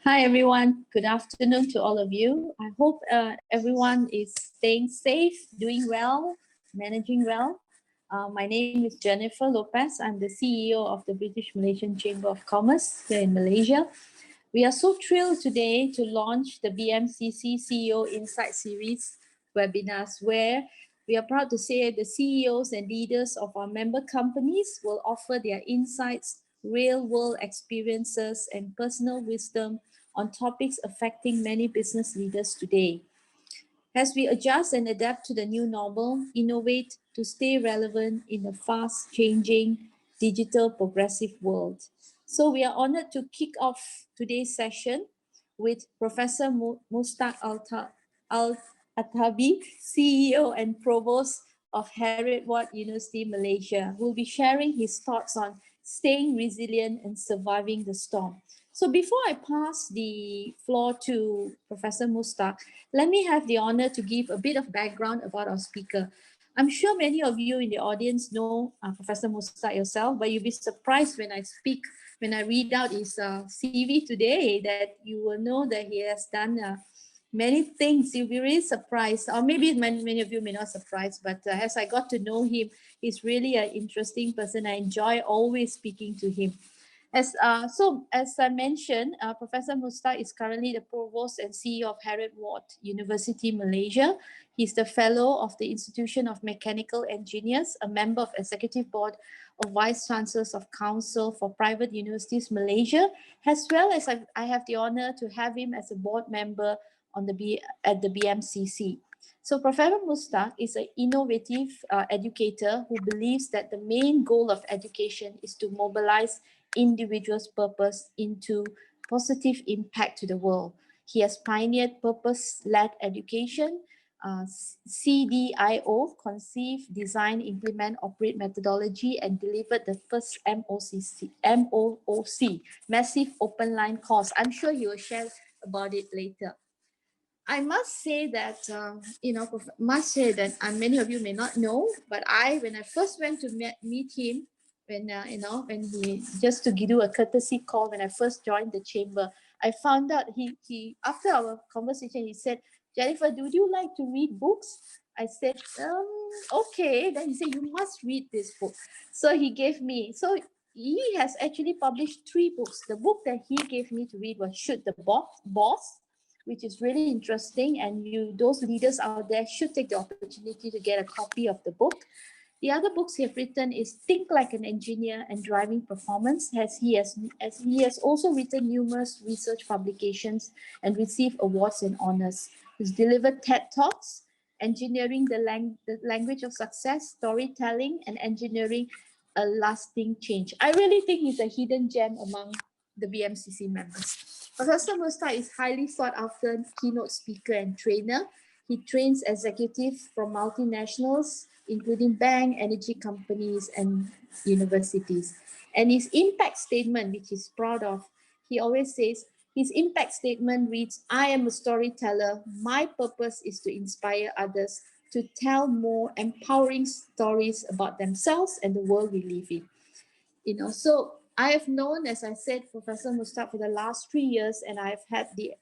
Hi, everyone. Good afternoon to all of you. I hope everyone is staying safe, doing well, managing well. My name is Jennifer Lopez. I'm the CEO of the British Malaysian Chamber of Commerce here in Malaysia. We are so thrilled today to launch the BMCC CEO Insight Series webinars, where we are proud to say the CEOs and leaders of our member companies will offer their insights, real-world experiences, and personal wisdom on topics affecting many business leaders today. As we adjust and adapt to the new normal, innovate to stay relevant in a fast-changing, digital, progressive world. So we are honored to kick off today's session with Professor Mushtak Al-Atabi, CEO and Provost of Heriot-Watt University, Malaysia, who will be sharing his thoughts on staying resilient and surviving the storm. So before I pass the floor to Professor Mushtak, let me have the honor to give a bit of background about our speaker. I'm sure many of you in the audience know Professor Mushtak yourself, but you'll be surprised when I read out his CV today, that you will know that he has done many things. You'll be really surprised, or maybe many of you may not surprised, but as I got to know him, he's really an interesting person. I enjoy always speaking to him. As I mentioned, Professor Mushtak is currently the Provost and CEO of Heriot-Watt University, Malaysia. He's the Fellow of the Institution of Mechanical Engineers, a member of Executive Board of Vice Chancellors of Council for Private Universities, Malaysia, as well as I have the honor to have him as a board member at the BMCC. So Professor Mushtak is an innovative educator who believes that the main goal of education is to mobilize individual's purpose into positive impact to the world. He has pioneered purpose-led education, CDIO, conceive, design, implement, operate methodology, and delivered the first MOOC, massive open line course. I'm sure he will share about it later. I must say that, many of you may not know, but when I first went to meet him, when he, just to do a courtesy call, when I first joined the chamber, I found out he after our conversation, he said, "Jennifer, would you like to read books?" I said, okay. Then he said, "You must read this book." So he gave me, so he has actually published 3 books. The book that he gave me to read was Shoot the Boss, which is really interesting, and those leaders out there should take the opportunity to get a copy of the book. The other books he has written is Think Like an Engineer and Driving Performance, as he has also written numerous research publications and received awards and honors. He's delivered TED Talks, Engineering the Language of Success, Storytelling, and Engineering a Lasting Change. I really think he's a hidden gem among the BMCC members. Professor Mushtak is highly sought after keynote speaker and trainer. He trains executives from multinationals, including bank, energy companies, and universities. And his impact statement, which he's proud of, he always says, his impact statement reads, "I am a storyteller. My purpose is to inspire others to tell more empowering stories about themselves and the world we live in." So I have known, as I said, Professor Mushtak for the last 3 years, and I've had the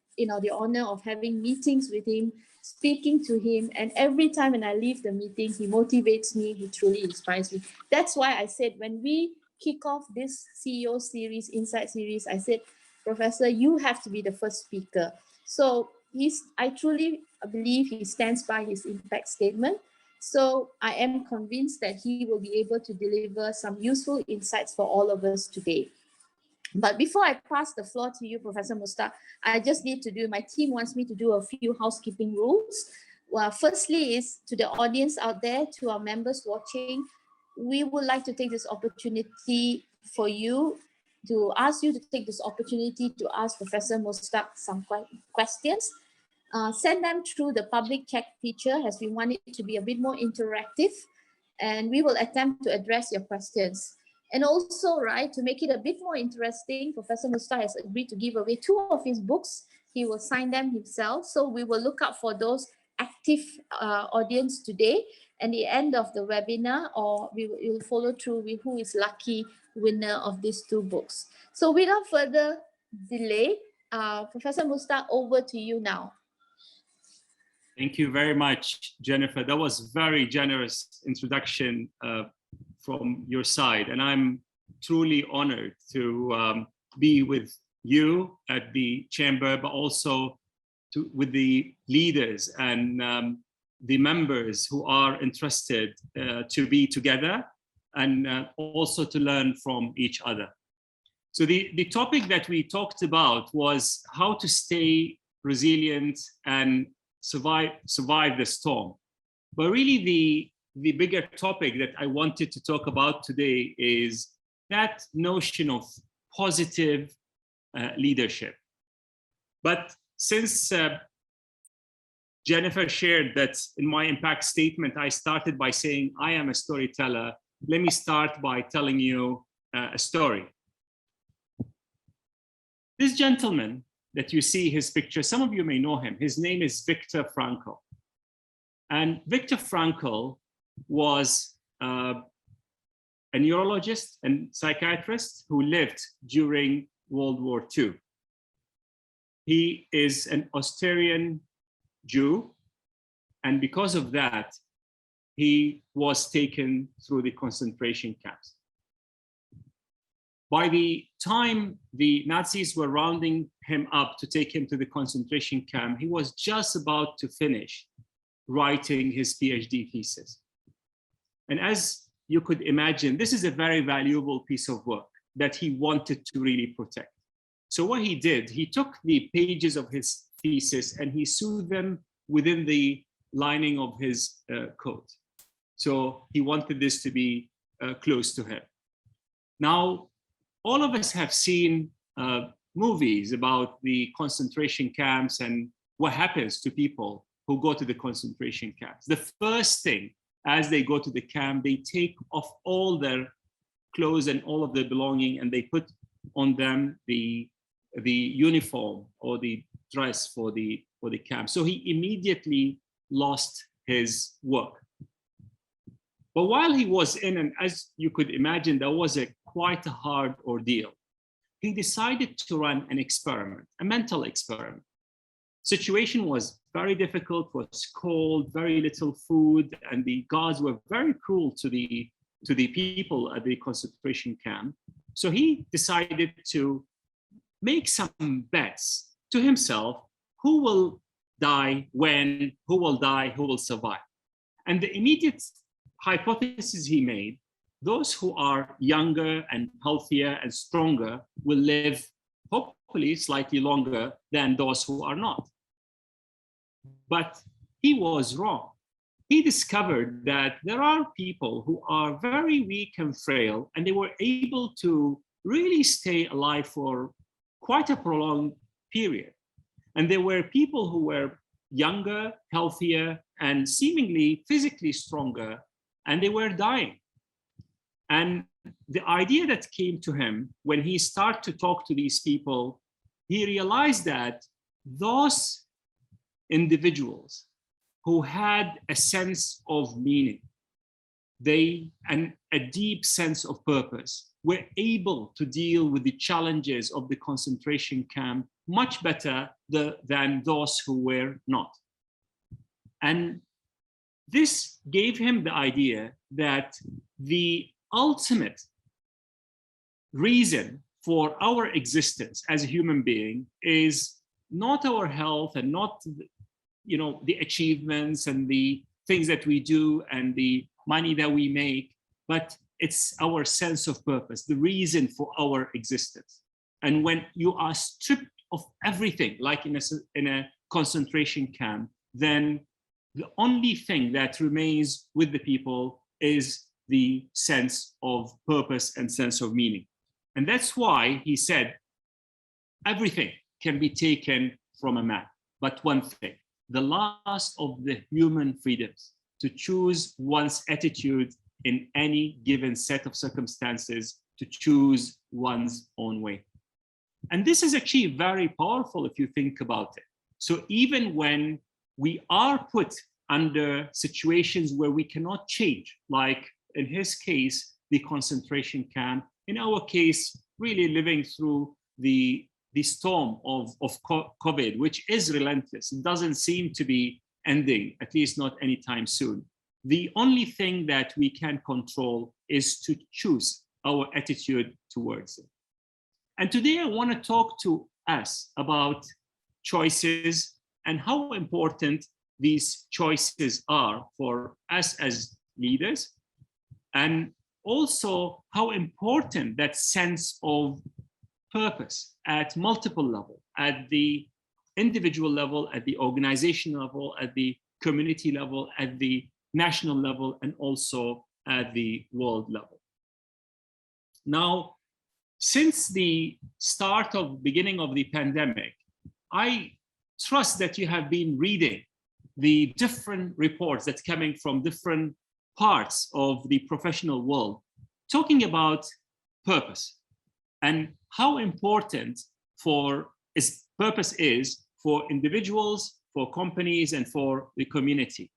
honor of having meetings with him, speaking to him, and every time when I leave the meeting, he motivates me, he truly inspires me. That's why I said, when we kick off this CEO series, Insight series, I said, "Professor, you have to be the first speaker." So I truly believe he stands by his impact statement. So I am convinced that he will be able to deliver some useful insights for all of us today. But before I pass the floor to you, Professor Mushtak, I just need to my team wants me to do a few housekeeping rules. Well, firstly is to the audience out there, to our members watching, we would like to take this opportunity for you to ask you to take this opportunity to ask Professor Mushtak some questions. Send them through the public chat feature, as we want it to be a bit more interactive, and we will attempt to address your questions. And also, right, to make it a bit more interesting, Professor Mushtak has agreed to give away 2 of his books. He will sign them himself. So we will look out for those active audience today. And the end of the webinar, or we will follow through with who is lucky winner of these 2 books. So without further delay, Professor Mushtak, over to you now. Thank you very much, Jennifer. That was very generous introduction from your side. And I'm truly honored to be with you at the chamber, but also with the leaders and the members who are interested to be together and also to learn from each other. So the topic that we talked about was how to stay resilient and survive the storm. But really the bigger topic that I wanted to talk about today is that notion of positive leadership. But since Jennifer shared that in my impact statement, I started by saying I am a storyteller, let me start by telling you a story. This gentleman that you see his picture, some of you may know him. His name is Viktor Frankl. And Viktor Frankl was a neurologist and psychiatrist who lived during World War II. He is an Austrian Jew, and because of that, he was taken through the concentration camps. By the time the Nazis were rounding him up to take him to the concentration camp, he was just about to finish writing his PhD thesis. And as you could imagine, this is a very valuable piece of work that he wanted to really protect. So what he did, he took the pages of his thesis and he sewed them within the lining of his coat. So he wanted this to be close to him. Now, all of us have seen movies about the concentration camps and what happens to people who go to the concentration camps. The first thing, as they go to the camp, they take off all their clothes and all of their belonging, and they put on them the uniform or the dress for the camp. So he immediately lost his work. But while he was in, and as you could imagine, that was quite a hard ordeal, he decided to run an experiment, a mental experiment. Situation was very difficult, was cold, very little food, and the guards were very cruel to the people at the concentration camp. So he decided to make some bets to himself: who will die when, who will die, who will survive. And the immediate hypothesis he made: those who are younger and healthier and stronger will live hopefully slightly longer than those who are not. But he was wrong. He discovered that there are people who are very weak and frail, and they were able to really stay alive for quite a prolonged period. And there were people who were younger, healthier, and seemingly physically stronger, and they were dying. And the idea that came to him when he started to talk to these people, he realized that those individuals who had a sense of meaning, and a deep sense of purpose, were able to deal with the challenges of the concentration camp much better than those who were not. And this gave him the idea that the ultimate reason for our existence as a human being is not our health and not the achievements and the things that we do and the money that we make, but it's our sense of purpose, the reason for our existence. And when you are stripped of everything, like in a concentration camp, then the only thing that remains with the people is the sense of purpose and sense of meaning. And that's why he said, everything can be taken from a man, but one thing, the last of the human freedoms, to choose one's attitude in any given set of circumstances, to choose one's own way. And this is actually very powerful if you think about it. So even when we are put under situations where we cannot change, like in his case, the concentration camp, in our case, really living through the the storm of COVID, which is relentless. It doesn't seem to be ending, at least not anytime soon. The only thing that we can control is to choose our attitude towards it. And today I want to talk to us about choices and how important these choices are for us as leaders, and also how important that sense of purpose at multiple levels, at the individual level, at the organization level, at the community level, at the national level, and also at the world level. Now, since the beginning of the pandemic, I trust that you have been reading the different reports that's coming from different parts of the professional world, talking about purpose and how important purpose is for individuals, for companies, and for the community.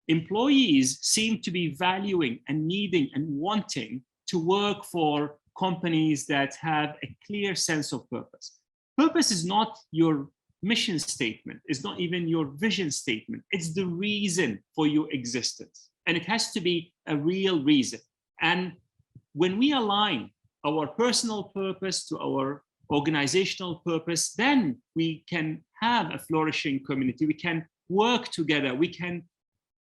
Employees seem to be valuing and needing and wanting to work for companies that have a clear sense of purpose. Purpose is not your mission statement, it's not even your vision statement, it's the reason for your existence. And it has to be a real reason. And when we align our personal purpose to our organizational purpose, then we can have a flourishing community. We can work together. We can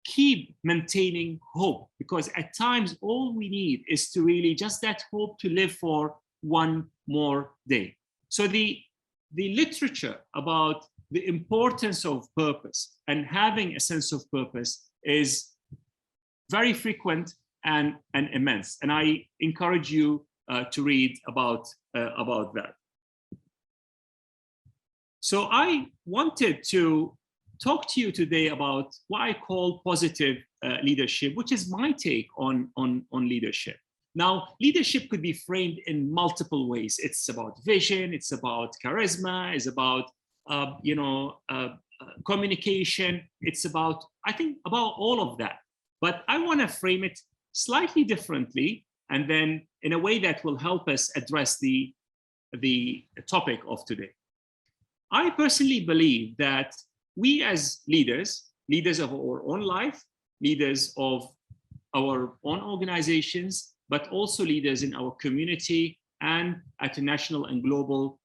keep maintaining hope, because at times all we need is to really just that hope to live for one more day. So the literature about the importance of purpose and having a sense of purpose is very frequent and immense. And I encourage you to read about that. So I wanted to talk to you today about what I call positive leadership, which is my take on leadership. Now, leadership could be framed in multiple ways. It's about vision, it's about charisma, it's about communication. It's about, I think, about all of that. But I want to frame it slightly differently, and then in a way that will help us address the topic of today. I personally believe that we as leaders of our own life, leaders of our own organizations, but also leaders in our community and at a national and global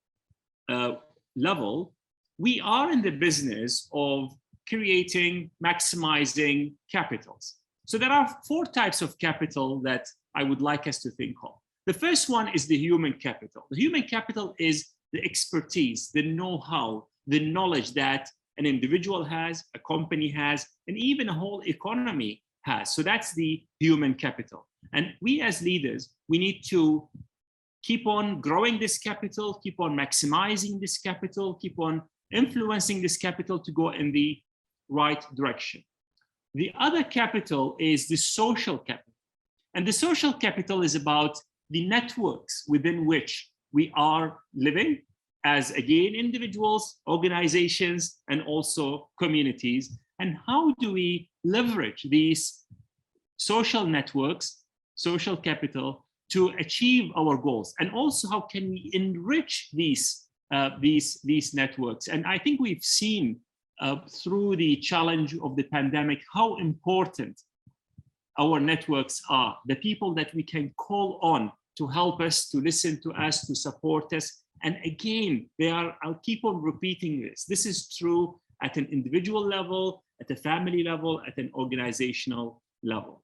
level, we are in the business of creating, maximizing capitals. So there are 4 types of capital that I would like us to think of. The first one is the human capital. The human capital is the expertise, the know-how, the knowledge that an individual has, a company has, and even a whole economy has. So that's the human capital. And we as leaders, we need to keep on growing this capital, keep on maximizing this capital, keep on influencing this capital to go in the right direction. The other capital is the social capital. And the social capital is about the networks within which we are living as, again, individuals, organizations, and also communities. And how do we leverage these social networks, social capital, to achieve our goals? And also, how can we enrich these networks? And I think we've seen through the challenge of the pandemic how important our networks are, the people that we can call on to help us, to listen to us, to support us. And again, I'll keep on repeating this. This is true at an individual level, at a family level, at an organizational level.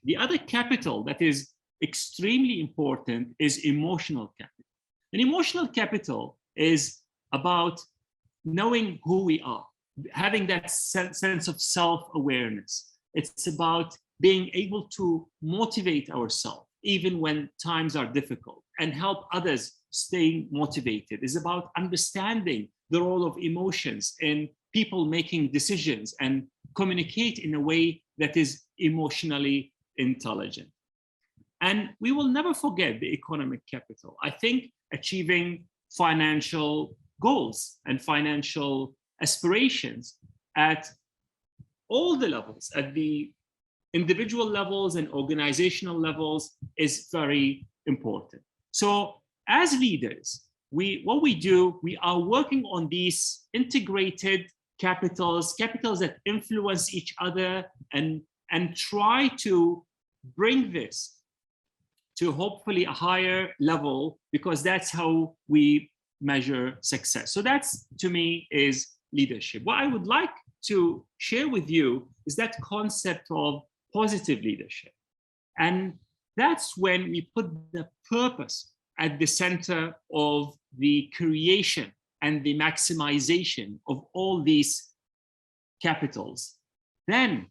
The other capital that is extremely important is emotional capital. And emotional capital is about knowing who we are, having that sense of self-awareness. It's about being able to motivate ourselves, even when times are difficult, and help others stay motivated. It's about understanding the role of emotions in people making decisions and communicate in a way that is emotionally intelligent. And we will never forget the economic capital. I think achieving financial goals and financial aspirations at all the levels, at the individual levels and organizational levels, is very important. So as leaders, what we do, we are working on these integrated capitals that influence each other, and try to bring this to hopefully a higher level, because that's how we measure success. So that's, to me, is leadership. What I would like to share with you is that concept of positive leadership. And that's when we put the purpose at the center of the creation and the maximization of all these capitals. Then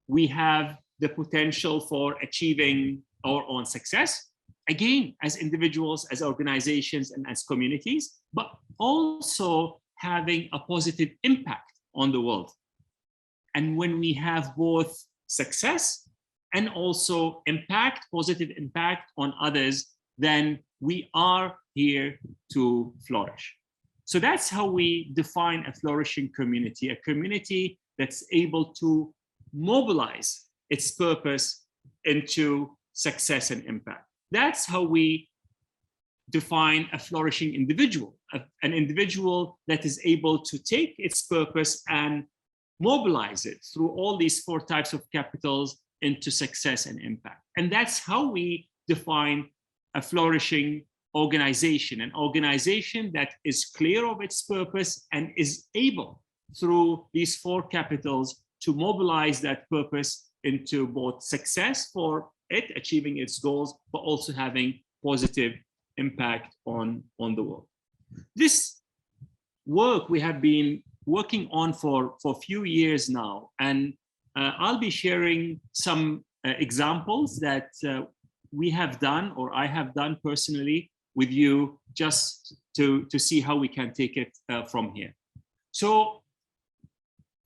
we have the potential for achieving our own success, again, as individuals, as organizations, and as communities, but also having a positive impact on the world. And when we have both success and also impact, positive impact on others, then we are here to flourish. So that's how we define a flourishing community, a community that's able to mobilize its purpose into success and impact. That's how we define a flourishing individual, an individual that is able to take its purpose and mobilize it through all these 4 types of capitals into success and impact. And that's how we define a flourishing organization, an organization that is clear of its purpose and is able, through these 4 capitals, to mobilize that purpose into both success for it, achieving its goals, but also having positive impact on the world. This work we have been working on for a few years now, and I'll be sharing some examples that we have done, or I have done personally, with you, just to see how we can take it from here. So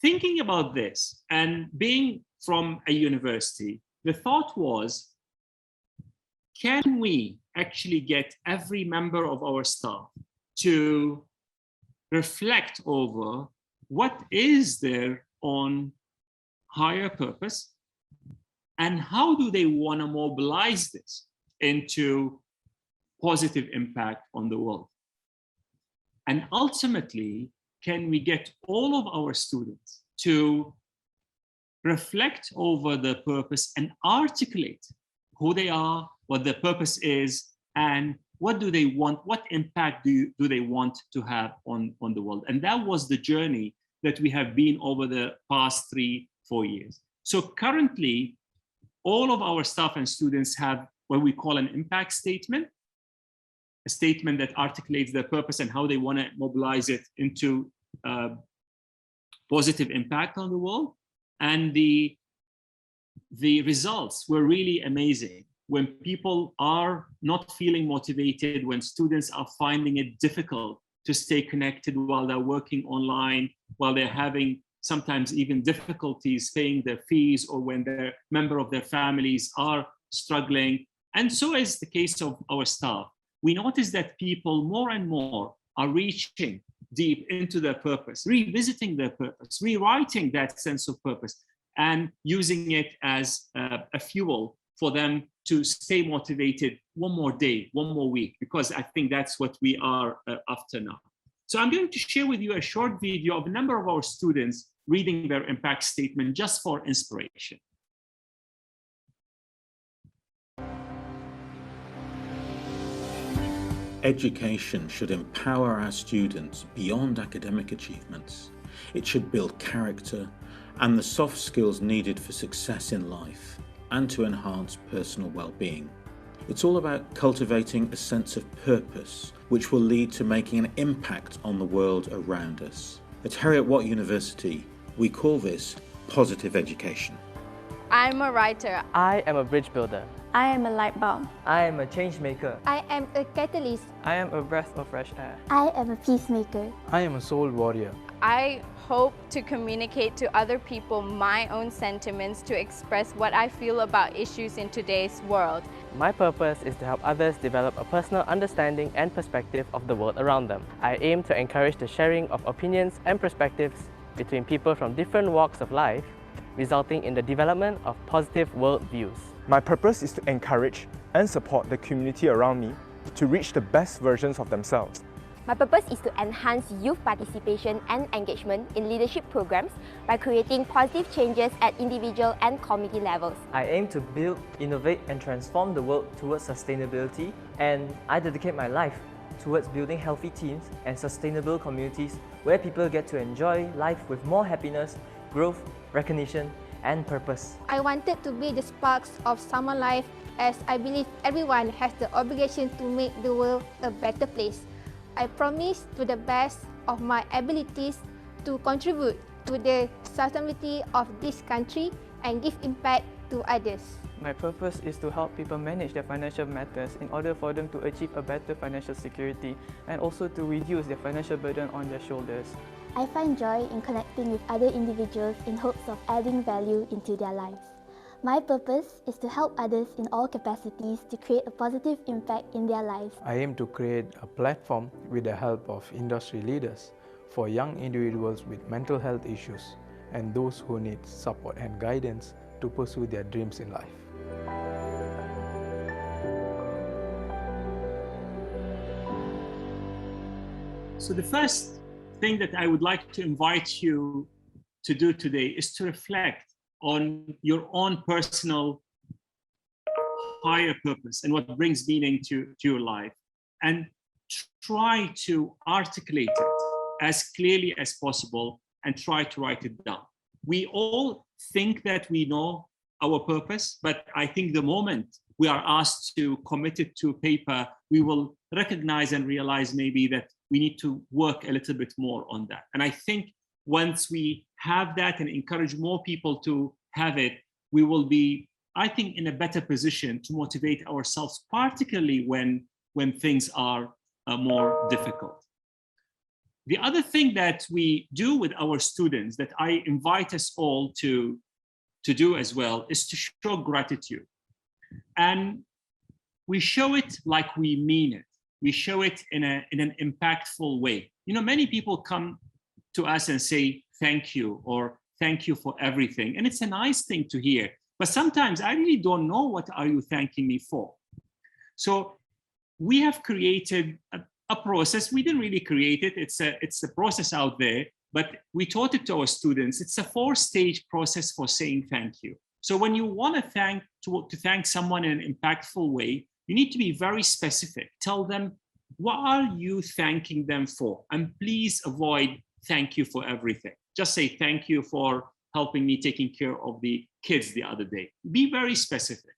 thinking about this and being from a university, the thought was, can we actually get every member of our staff to reflect over what is their own higher purpose, and how do they want to mobilize this into positive impact on the world? And ultimately, can we get all of our students to reflect over the purpose and articulate who they are, what their purpose is, and what do they want, what impact do they want to have on the world? And that was the journey that we have been over the past 3-4 years. So currently, all of our staff and students have what we call an impact statement, a statement that articulates their purpose and how they want to mobilize it into positive impact on the world. And the results were really amazing. When people are not feeling motivated, when students are finding it difficult to stay connected while they're working online, while they're having sometimes even difficulties paying their fees, or when their member of their families are struggling, and so is the case of our staff, we notice that people more and more are reaching deep into their purpose, revisiting their purpose, rewriting that sense of purpose, and using it as a fuel for them to stay motivated one more day, one more week, because I think that's what we are after now. So I'm going to share with you a short video of a number of our students reading their impact statement just for inspiration. Education should empower our students beyond academic achievements. It should build character and the soft skills needed for success in life and to enhance personal well-being. It's all about cultivating a sense of purpose, which will lead to making an impact on the world around us. At Heriot-Watt University, we call this positive education. I'm a writer. I am a bridge builder. I am a light bulb. I am a change maker. I am a catalyst. I am a breath of fresh air. I am a peacemaker. I am a soul warrior. I hope to communicate to other people my own sentiments to express what I feel about issues in today's world. My purpose is to help others develop a personal understanding and perspective of the world around them. I aim to encourage the sharing of opinions and perspectives between people from different walks of life, resulting in the development of positive worldviews. My purpose is to encourage and support the community around me to reach the best versions of themselves. My purpose is to enhance youth participation and engagement in leadership programs by creating positive changes at individual and community levels. I aim to build, innovate and transform the world towards sustainability, and I dedicate my life towards building healthy teams and sustainable communities where people get to enjoy life with more happiness, growth, recognition and purpose. I wanted to be the sparks of summer life, as I believe everyone has the obligation to make the world a better place. I promise to the best of my abilities to contribute to the sustainability of this country and give impact to others. My purpose is to help people manage their financial matters in order for them to achieve a better financial security and also to reduce their financial burden on their shoulders. I find joy in connecting with other individuals in hopes of adding value into their lives. My purpose is to help others in all capacities to create a positive impact in their lives. I aim to create a platform with the help of industry leaders for young individuals with mental health issues and those who need support and guidance to pursue their dreams in life. So the first thing that I would like to invite you to do today is to reflect on your own personal higher purpose and what brings meaning to your life, and try to articulate it as clearly as possible and try to write it down. We all think that we know our purpose, but I think the moment we are asked to commit it to paper, we will recognize and realize maybe that we need to work a little bit more on that. And I think once we have that and encourage more people to have it, we will be, I think, in a better position to motivate ourselves, particularly when things are more difficult. The other thing that we do with our students that I invite us all to do as well is to show gratitude. And we show it like we mean it. We show it in an impactful way. You know, many people come to us and say, thank you, or thank you for everything. And it's a nice thing to hear. But sometimes I really don't know what are you thanking me for. So we have created a process. We didn't really create it. It's a process out there, but we taught it to our students. It's a 4-stage process for saying thank you. So when you want to thank someone in an impactful way, you need to be very specific. Tell them, what are you thanking them for? And please avoid thank you for everything. Just say thank you for helping me taking care of the kids the other day. Be very specific.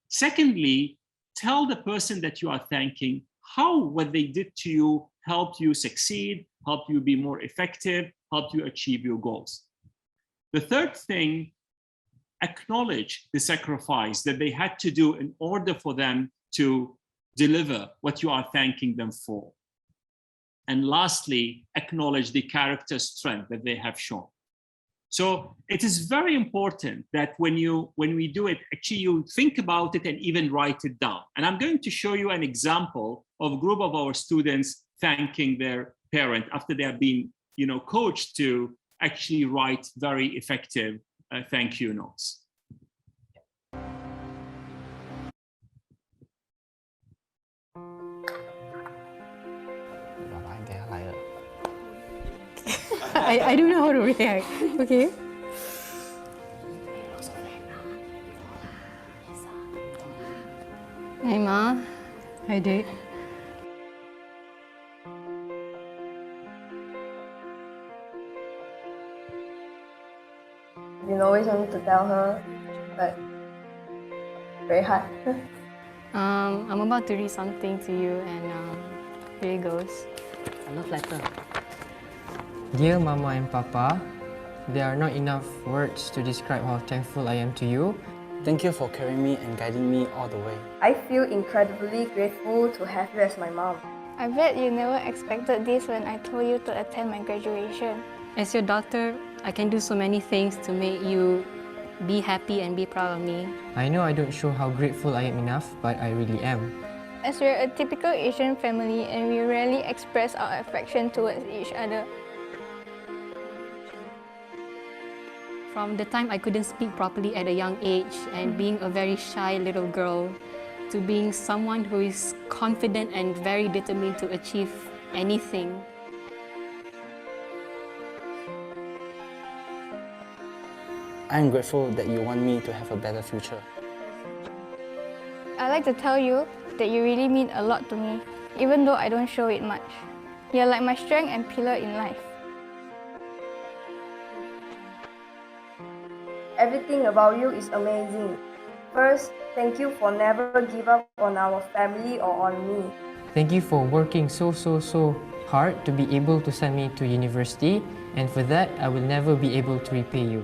Secondly, tell the person that you are thanking how what they did to you helped you succeed, helped you be more effective, helped you achieve your goals. The third thing, acknowledge the sacrifice that they had to do in order for them to deliver what you are thanking them for. And lastly, acknowledge the character strength that they have shown. So it is very important that when we do it, actually you think about it and even write it down. And I'm going to show you an example of a group of our students thanking their parent after they have been, coached to actually write very effective thank you notes. I don't know how to react. Okay. Hi, Ma. Hi, Dad. You always wanted to tell her, but very hard. I'm about to read something to you, and here it goes. A love letter. Dear Mama and Papa, there are not enough words to describe how thankful I am to you. Thank you for carrying me and guiding me all the way. I feel incredibly grateful to have you as my mom. I bet you never expected this when I told you to attend my graduation. As your daughter, I can do so many things to make you be happy and be proud of me. I know I don't show how grateful I am enough, but I really am. As we're a typical Asian family and we rarely express our affection towards each other. From the time I couldn't speak properly at a young age and being a very shy little girl to being someone who is confident and very determined to achieve anything. I'm grateful that you want me to have a better future. I'd like to tell you that you really mean a lot to me, even though I don't show it much. You're like my strength and pillar in life. Everything about you is amazing. First, thank you for never give up on our family or on me. Thank you for working so hard to be able to send me to university, and for that, I will never be able to repay you.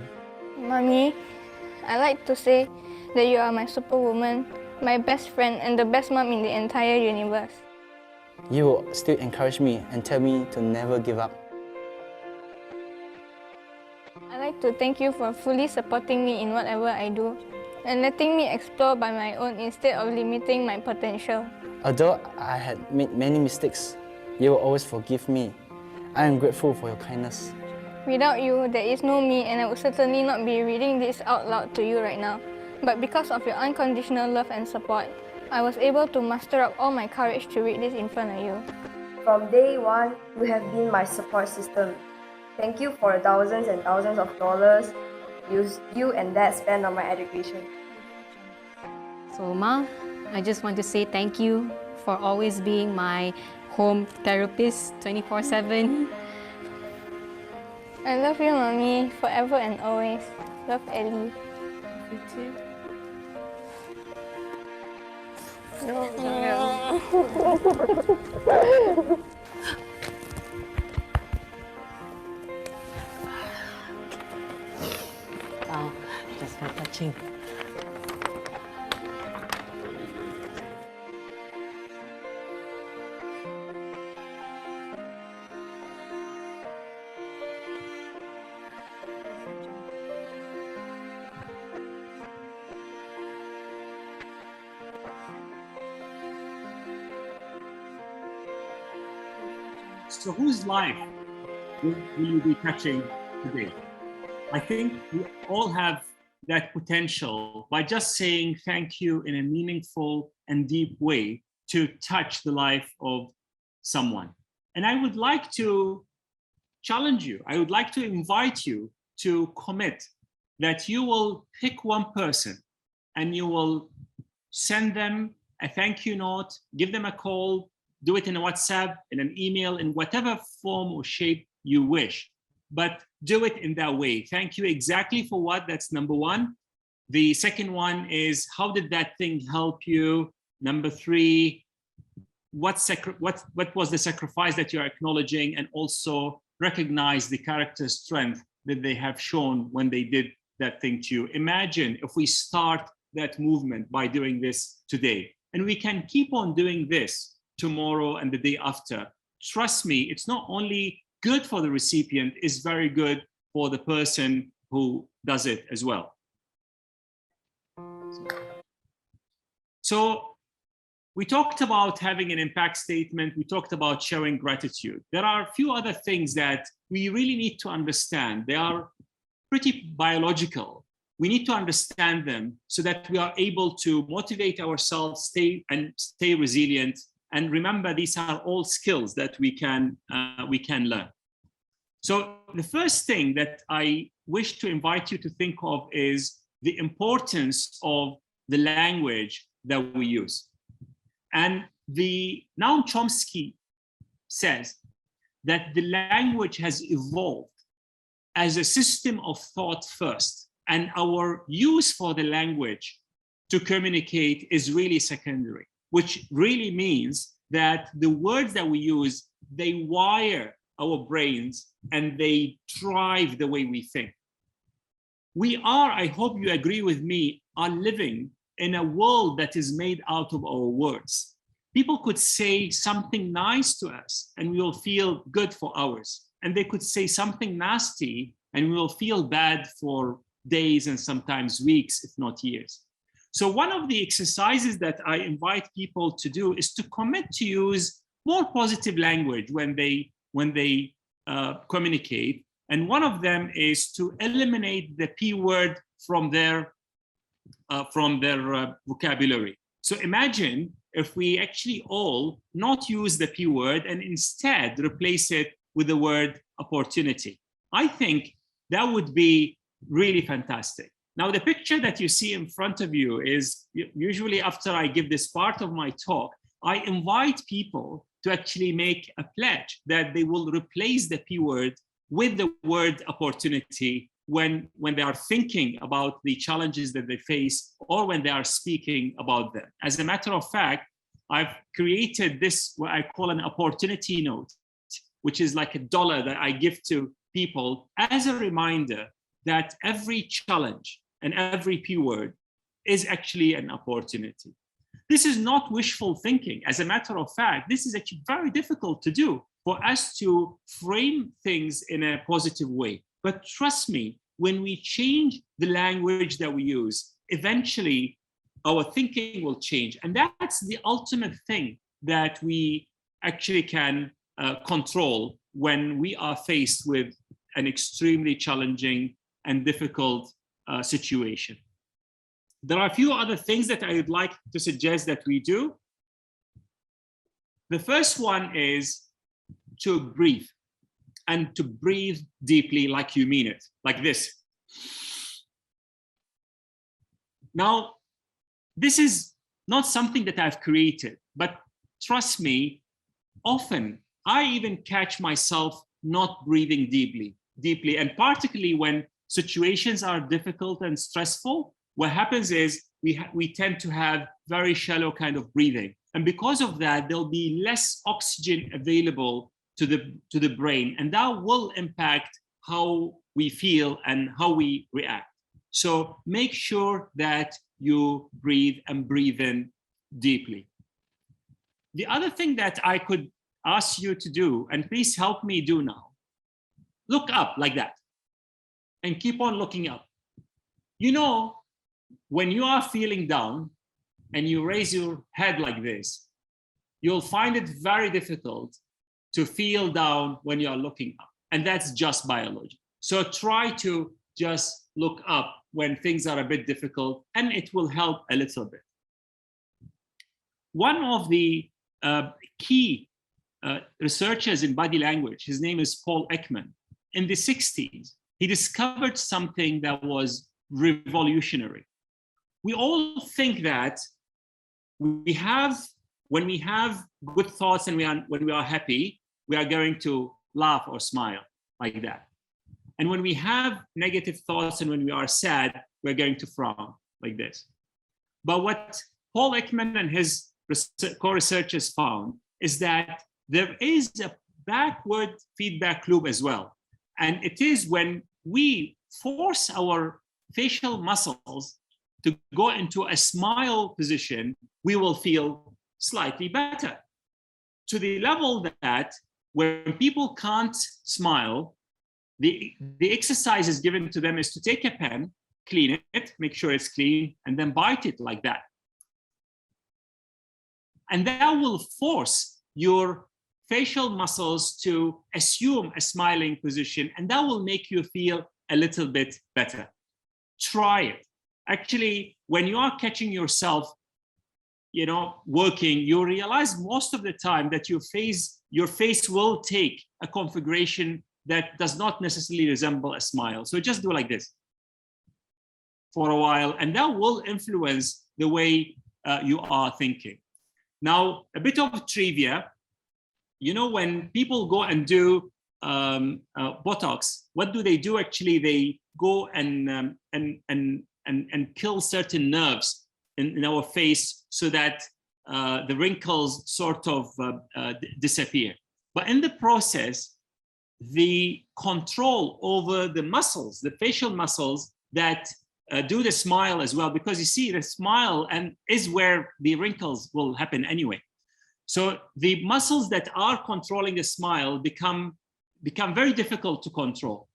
Mommy, I like to say that you are my superwoman, my best friend, and the best mom in the entire universe. You will still encourage me and tell me to never give up. I'd like to thank you for fully supporting me in whatever I do and letting me explore by my own instead of limiting my potential. Although I had made many mistakes, you will always forgive me. I am grateful for your kindness. Without you, there is no me, and I would certainly not be reading this out loud to you right now. But because of your unconditional love and support, I was able to muster up all my courage to read this in front of you. From day one, you have been my support system. Thank you for the thousands and thousands of dollars you and Dad spent on my education. So Ma, I just want to say thank you for always being my home therapist 24/7. I love you, Mommy, forever and always. Love, Ellie. You too. Oh, just for touching. So whose life will you be touching today? I think we all have that potential by just saying thank you in a meaningful and deep way to touch the life of someone. And I would like to challenge you. I would like to invite you to commit that you will pick one person and you will send them a thank you note, give them a call, do it in a WhatsApp, in an email, in whatever form or shape you wish, but do it in that way. Thank you exactly for what, that's number one. The second one is, how did that thing help you? Number three, what was the sacrifice that you're acknowledging, and also recognize the character strength that they have shown when they did that thing to you. Imagine if we start that movement by doing this today, and we can keep on doing this tomorrow and the day after. Trust me, it's not only good for the recipient, it's very good for the person who does it as well. So we talked about having an impact statement. We talked about showing gratitude. There are a few other things that we really need to understand. They are pretty biological. We need to understand them so that we are able to motivate ourselves, stay resilient. And remember, these are all skills that we can learn. So the first thing that I wish to invite you to think of is the importance of the language that we use. And Noam Chomsky says that the language has evolved as a system of thought first, and our use for the language to communicate is really secondary, which really means that the words that we use, they wire our brains and they drive the way we think. We are, I hope you agree with me, are living in a world that is made out of our words. People could say something nice to us and we will feel good for hours. And they could say something nasty and we will feel bad for days and sometimes weeks, if not years. So one of the exercises that I invite people to do is to commit to use more positive language when they communicate. And one of them is to eliminate the P word from their vocabulary. So imagine if we actually all not use the P word and instead replace it with the word opportunity. I think that would be really fantastic. Now, the picture that you see in front of you is usually after I give this part of my talk, I invite people to actually make a pledge that they will replace the P word with the word opportunity when they are thinking about the challenges that they face or when they are speaking about them. As a matter of fact, I've created this, what I call an opportunity note, which is like $1 that I give to people as a reminder that every challenge and every P word is actually an opportunity. This is not wishful thinking. As a matter of fact, this is actually very difficult to do for us to frame things in a positive way. But trust me, when we change the language that we use, eventually our thinking will change. And that's the ultimate thing that we actually can control when we are faced with an extremely challenging and difficult situation. There are a few other things that I would like to suggest that we do. The first one is to breathe, and to breathe deeply like you mean it, like this. Now, this is not something that I've created, but trust me, often I even catch myself not breathing deeply, and particularly when situations are difficult and stressful, what happens is we tend to have very shallow kind of breathing. And because of that, there'll be less oxygen available to the brain, and that will impact how we feel and how we react. So make sure that you breathe and breathe in deeply. The other thing that I could ask you to do, and please help me do now, look up like that and keep on looking up. You know, when you are feeling down and you raise your head like this, you'll find it very difficult to feel down when you are looking up. And that's just biology. So try to just look up when things are a bit difficult, and it will help a little bit. One of the key researchers in body language, his name is Paul Ekman. In the 60s, he discovered something that was revolutionary. We all think that when we have good thoughts and when we are happy, we are going to laugh or smile like that. And when we have negative thoughts and when we are sad, we're going to frown like this. But what Paul Ekman and his co-researchers found is that there is a backward feedback loop as well. And it is when we force our facial muscles to go into a smile position, we will feel slightly better. To the level that when people can't smile, the exercise is given to them is to take a pen, clean it, make sure it's clean, and then bite it like that. And that will force your facial muscles to assume a smiling position, and that will make you feel a little bit better. Try it. Actually, when you are catching yourself, working, you realize most of the time that your face will take a configuration that does not necessarily resemble a smile. So just do like this for a while, and that will influence the way you are thinking. Now, a bit of trivia. When people go and do Botox, what do they do? Actually, they go and kill certain nerves in our face so that the wrinkles sort of disappear. But in the process, the control over the muscles, the facial muscles that do the smile as well, because you see the smile and is where the wrinkles will happen anyway. So the muscles that are controlling the smile become very difficult to control.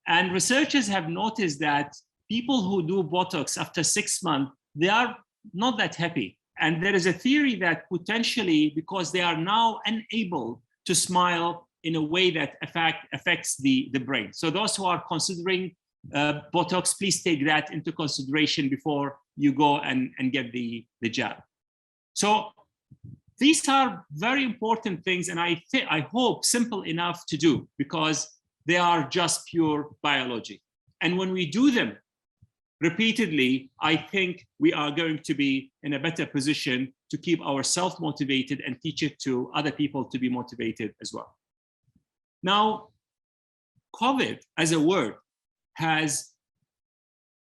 And researchers have noticed that people who do Botox after 6 months, they are not that happy. And there is a theory that potentially, because they are now unable to smile in a way that affects the brain. So those who are considering Botox, please take that into consideration before you go and get the jab. So These are very important things, and I hope simple enough to do, because they are just pure biology. And when we do them repeatedly, I think we are going to be in a better position to keep ourselves motivated and teach it to other people to be motivated as well. Now, COVID as a word has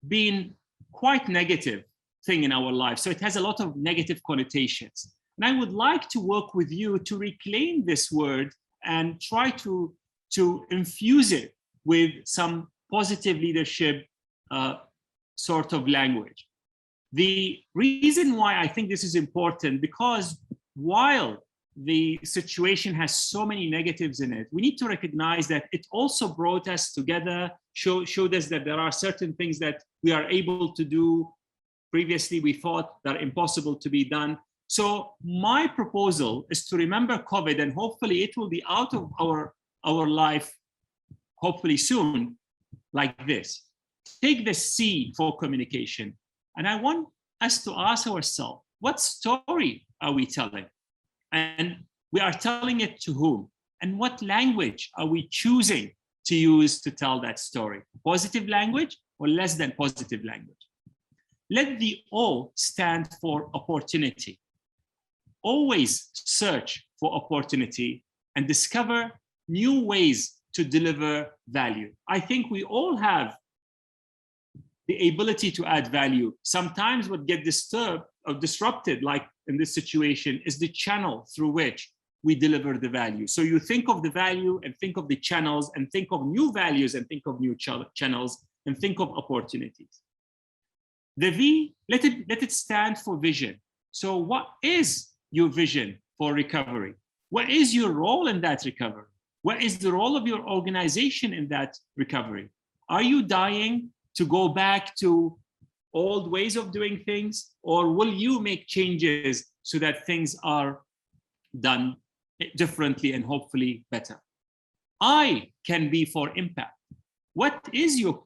been quite negative thing in our life. So it has a lot of negative connotations. And I would like to work with you to reclaim this word and try to infuse it with some positive leadership sort of language. The reason why I think this is important, because while the situation has so many negatives in it, we need to recognize that it also brought us together, showed us that there are certain things that we are able to do previously we thought that are impossible to be done. So my proposal is to remember COVID, and hopefully it will be out of our life, hopefully soon, like this. Take the C for communication. And I want us to ask ourselves, what story are we telling? And we are telling it to whom? And what language are we choosing to use to tell that story? Positive language or less than positive language? Let the O stand for opportunity. Always search for opportunity and discover new ways to deliver value. I think we all have the ability to add value. Sometimes what gets disturbed or disrupted, like in this situation, is the channel through which we deliver the value. So you think of the value and think of the channels and think of new values and think of new channels and think of opportunities. The V, let it stand for vision. So what is your vision for recovery? What is your role in that recovery? What is the role of your organization in that recovery? Are you dying to go back to old ways of doing things, or will you make changes so that things are done differently and hopefully better? I can be for impact. What is your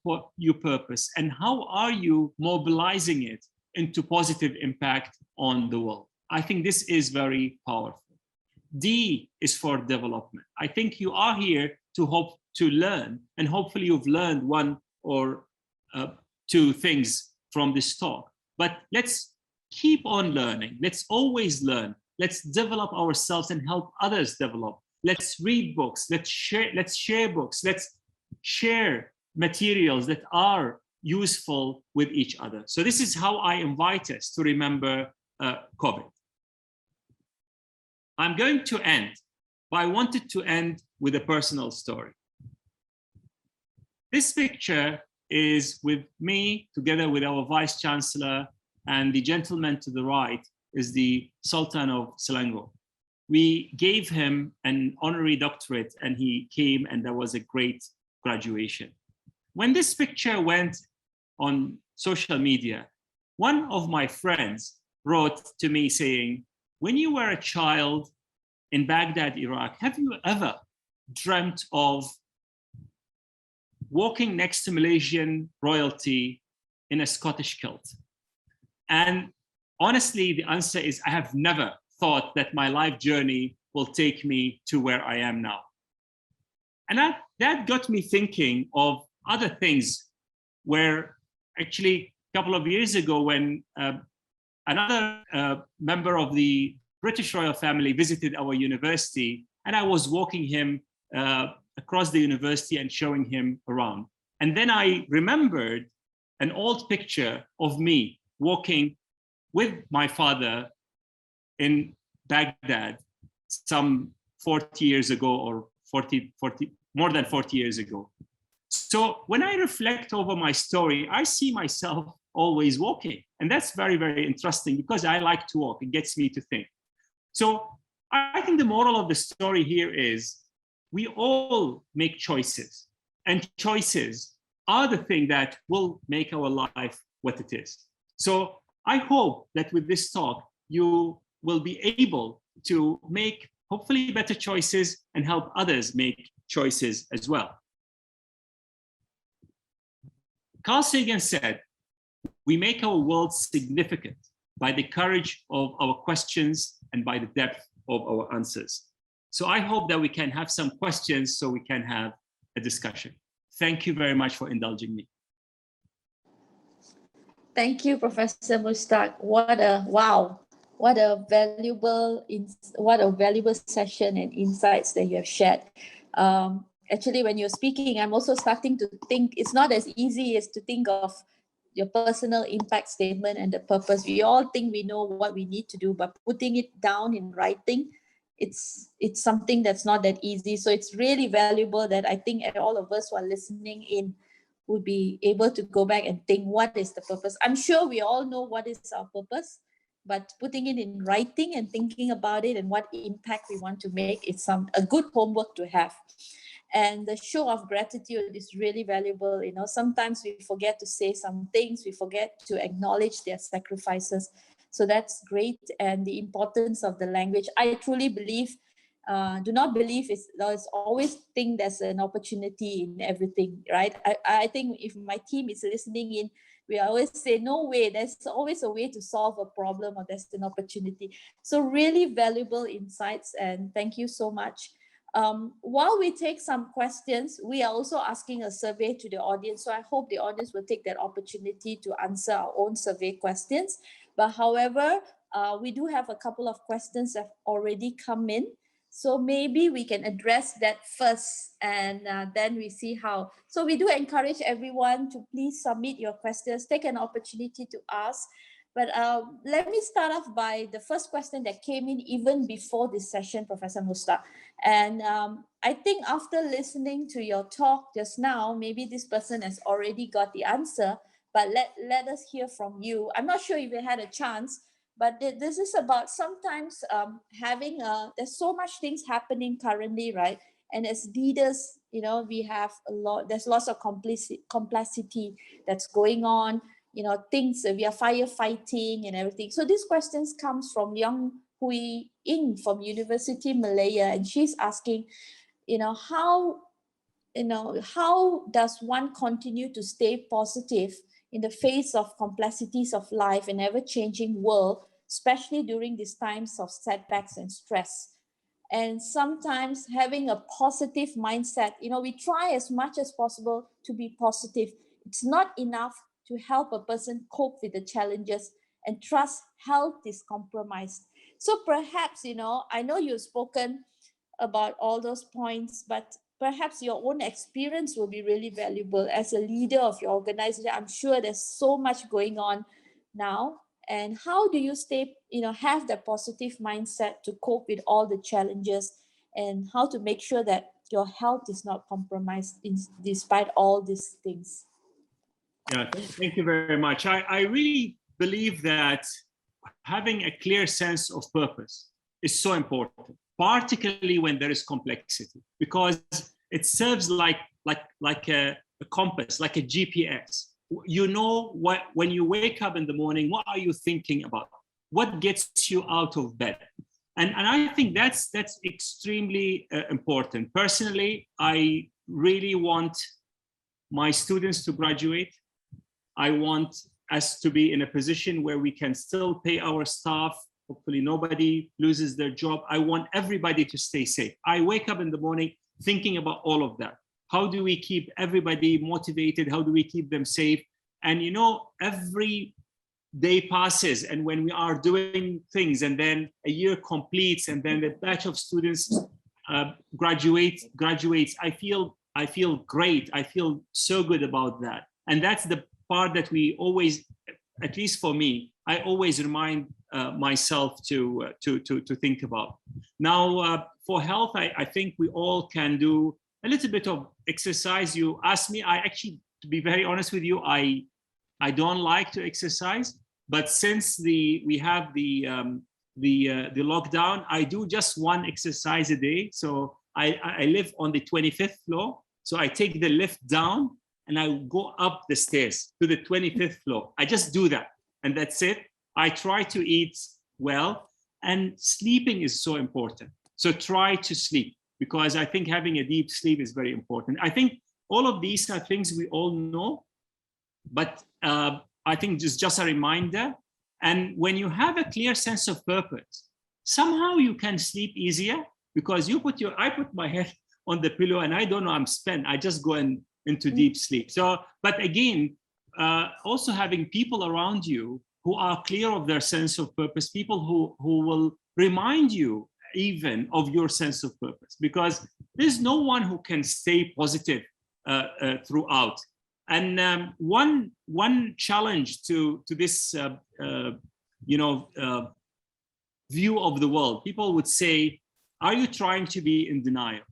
purpose, and how are you mobilizing it into positive impact on the world? I think this is very powerful. D is for development. I think you are here to hope to learn, and hopefully you've learned one or two things from this talk. But let's keep on learning. Let's always learn. Let's develop ourselves and help others develop. Let's read books. Let's share books. Let's share materials that are useful with each other. So this is how I invite us to remember COVID. I'm going to end, but I wanted to end with a personal story. This picture is with me together with our Vice Chancellor, and the gentleman to the right is the Sultan of Selangor. We gave him an honorary doctorate and he came, and there was a great graduation. When this picture went on social media, one of my friends wrote to me saying, when you were a child in Baghdad, Iraq, have you ever dreamt of walking next to Malaysian royalty in a Scottish kilt? And honestly, the answer is I have never thought that my life journey will take me to where I am now. And that got me thinking of other things, where actually a couple of years ago when another member of the British royal family visited our university, and I was walking him across the university and showing him around. And then I remembered an old picture of me walking with my father in Baghdad some 40 years ago, or more than 40 years ago. So when I reflect over my story, I see myself always walking. And that's very, very interesting, because I like to walk. It gets me to think. So I think the moral of the story here is we all make choices, and choices are the thing that will make our life what it is. So I hope that with this talk, you will be able to make hopefully better choices and help others make choices as well. Carl Sagan said, we make our world significant by the courage of our questions and by the depth of our answers. So I hope that we can have some questions so we can have a discussion. Thank you very much for indulging me. Thank you, Professor Mushtak. What a valuable session and insights that you have shared. Actually, when you're speaking, I'm also starting to think it's not as easy as to think of your personal impact statement and the purpose. We all think we know what we need to do, but putting it down in writing, it's something that's not that easy. So it's really valuable that I think all of us who are listening in would be able to go back and think, what is the purpose? I'm sure we all know what is our purpose, but putting it in writing and thinking about it and what impact we want to make, it's a good homework to have. And the show of gratitude is really valuable. You know, sometimes we forget to say some things, we forget to acknowledge their sacrifices. So that's great. And the importance of the language, I truly believe, do not believe there's always think there's an opportunity in everything, right? I think if my team is listening in, we always say, no way, there's always a way to solve a problem, or there's an opportunity. So really valuable insights, and thank you so much. While we take some questions, we are also asking a survey to the audience. So I hope the audience will take that opportunity to answer our own survey questions. But however, we do have a couple of questions that have already come in. So maybe we can address that first, and then we see how. So we do encourage everyone to please submit your questions, take an opportunity to ask. But let me start off by the first question that came in even before this session, Professor Mushtak. And I think after listening to your talk just now, maybe this person has already got the answer, but let us hear from you. I'm not sure if you had a chance, but this is about sometimes there's so much things happening currently, right? And as leaders, you know, we have there's lots of complexity that's going on, you know, things, we are firefighting and everything. So these questions comes from Young Hui Ying from University Malaya, and she's asking, how does one continue to stay positive in the face of complexities of life and ever-changing world, especially during these times of setbacks and stress? And sometimes having a positive mindset, we try as much as possible to be positive. It's not enough to help a person cope with the challenges, and trust health is compromised. So perhaps, I know you've spoken about all those points, but perhaps your own experience will be really valuable as a leader of your organization. I'm sure there's so much going on now. And how do you have that positive mindset to cope with all the challenges, and how to make sure that your health is not compromised despite all these things? Yeah, thank you very much. I really believe that having a clear sense of purpose is so important, particularly when there is complexity, because it serves like a compass, like a GPS. You know what, when you wake up in the morning, what are you thinking about? What gets you out of bed? And I think that's extremely important. Personally, I really want my students to graduate. I want us to be in a position where we can still pay our staff. Hopefully nobody loses their job. I want everybody to stay safe. I wake up in the morning thinking about all of that. How do we keep everybody motivated? How do we keep them safe? And every day passes, and when we are doing things, and then a year completes, and then the batch of students graduates, I feel great. I feel so good about that. And that's the part that we always, at least for me, I always remind myself to think about. Now, for health, I think we all can do a little bit of exercise. You asked me, I actually, to be very honest with you, I don't like to exercise, but since we have the lockdown, I do just one exercise a day. So I live on the 25th floor, so I take the lift down and I go up the stairs to the 25th floor. I just do that, and that's it. I try to eat well, and sleeping is so important. So try to sleep, because I think having a deep sleep is very important. I think all of these are things we all know, but I think just a reminder. And when you have a clear sense of purpose, somehow you can sleep easier because I put my head on the pillow and I don't know, I'm spent. I just go into deep sleep. So, but again, also having people around you who are clear of their sense of purpose, people who will remind you even of your sense of purpose, because there's no one who can stay positive throughout. And one challenge to this view of the world, people would say, are you trying to be in denial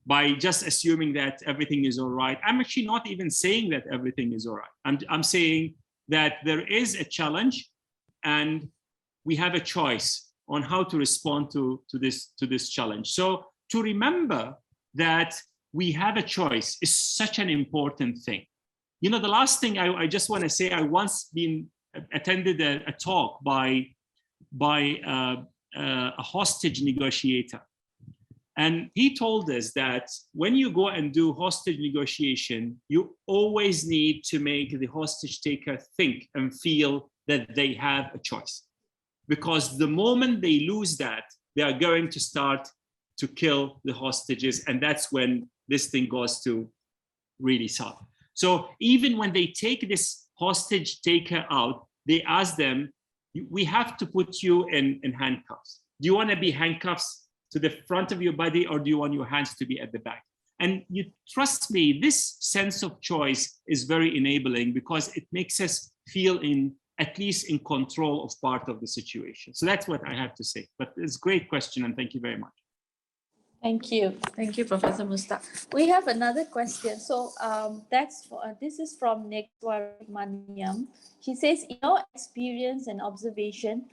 by just assuming that everything is all right? I'm actually not even saying that everything is all right. I'm saying that there is a challenge and we have a choice on how to respond to this challenge. So to remember that we have a choice is such an important thing. You know, the last thing I just want to say, I once attended a talk by a hostage negotiator. And he told us that when you go and do hostage negotiation, you always need to make the hostage taker think and feel that they have a choice. Because the moment they lose that, they are going to start to kill the hostages. And that's when this thing goes to really south. So even when they take this hostage taker out, they ask them, we have to put you in handcuffs. Do you want to be handcuffs to the front of your body, or do you want your hands to be at the back? And you trust me, this sense of choice is very enabling because it makes us feel at least in control of part of the situation. So that's what I have to say. But it's a great question, and thank you very much. Thank you, Professor Mushtak. We have another question. So this is from Nekswar Maniam. She says, in your experience and observation,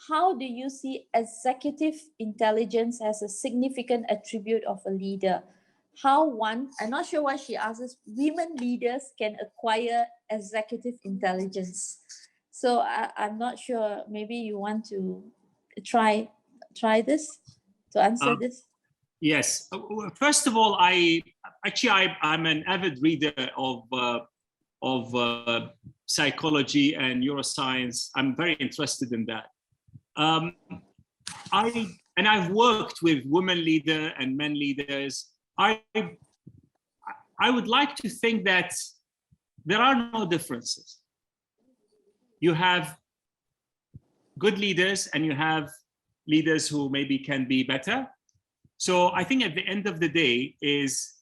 how do you see executive intelligence as a significant attribute of a leader? I'm not sure why she asks, women leaders can acquire executive intelligence. So I'm not sure, maybe you want to try this to answer this? Yes. First of all, I'm an avid reader of psychology and neuroscience. I'm very interested in that. I've worked with women leaders and men leaders. I would like to think that there are no differences. You have good leaders and you have leaders who maybe can be better. So I think at the end of the day is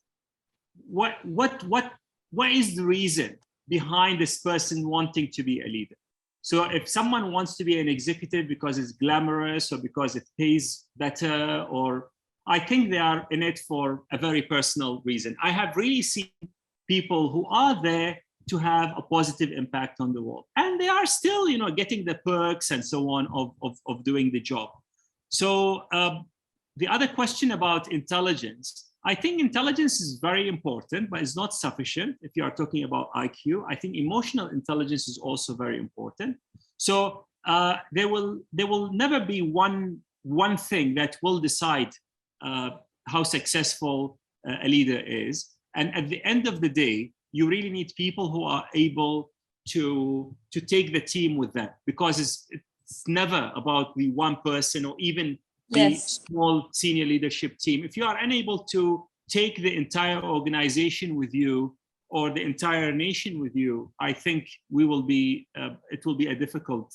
what is the reason behind this person wanting to be a leader? So if someone wants to be an executive because it's glamorous or because it pays better, or I think they are in it for a very personal reason. I have really seen people who are there to have a positive impact on the world, and they are still, getting the perks and so on of doing the job. So the other question about intelligence, I think intelligence is very important, but it's not sufficient if you are talking about IQ. I think emotional intelligence is also very important. So there will never be one thing that will decide how successful a leader is. And at the end of the day, you really need people who are able to take the team with them, because it's never about the one person or even the small senior leadership team. If you are unable to take the entire organization with you or the entire nation with you, I think it will be a difficult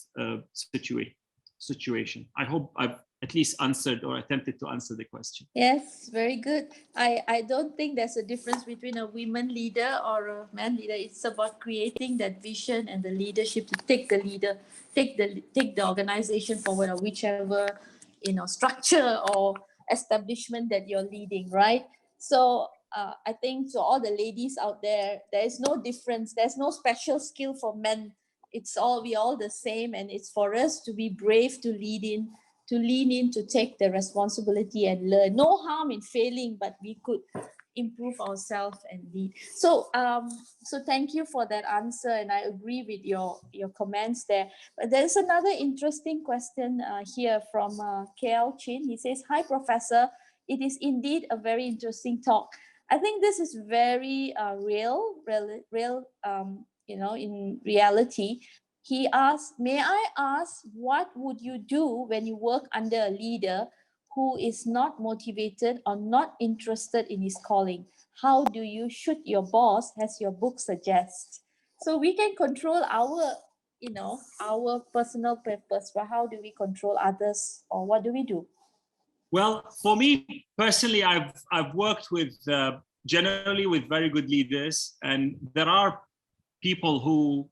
situation. I hope I've at least answered or attempted to answer the question. Yes, very good. I don't think there's a difference between a women leader or a man leader. It's about creating that vision and the leadership to take the organization forward, or whichever structure or establishment that you're leading, right? So I think to all the ladies out there, there is no difference. There's no special skill for men. We're all the same, and it's for us to be brave to lean in, to take the responsibility and learn. No harm in failing, but we could improve ourselves and lead. So thank you for that answer, and I agree with your comments there. But there's another interesting question here from KL Chin. He says, "Hi, Professor. It is indeed a very interesting talk. I think this is very real, in reality. He asked, may I ask, what would you do when you work under a leader who is not motivated or not interested in his calling? How do you shoot your boss, as your book suggests? So we can control our, our personal purpose, but how do we control others, or what do we do? Well, for me personally, I've worked with generally with very good leaders, and there are people who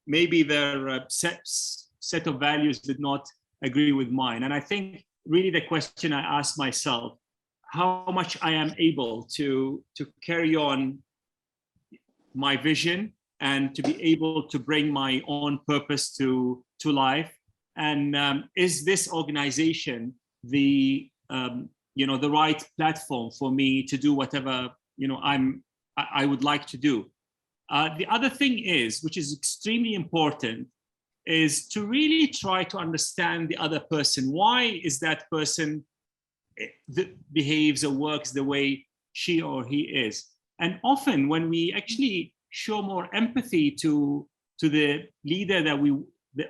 maybe their set of values did not agree with mine. And I think really the question I ask myself, how much I am able to carry on my vision and to be able to bring my own purpose to life. And is this organization the the right platform for me to do whatever I would like to do? The other thing is, which is extremely important, is to really try to understand the other person. Why is that person behaves or works the way she or he is? And often when we actually show more empathy to the leader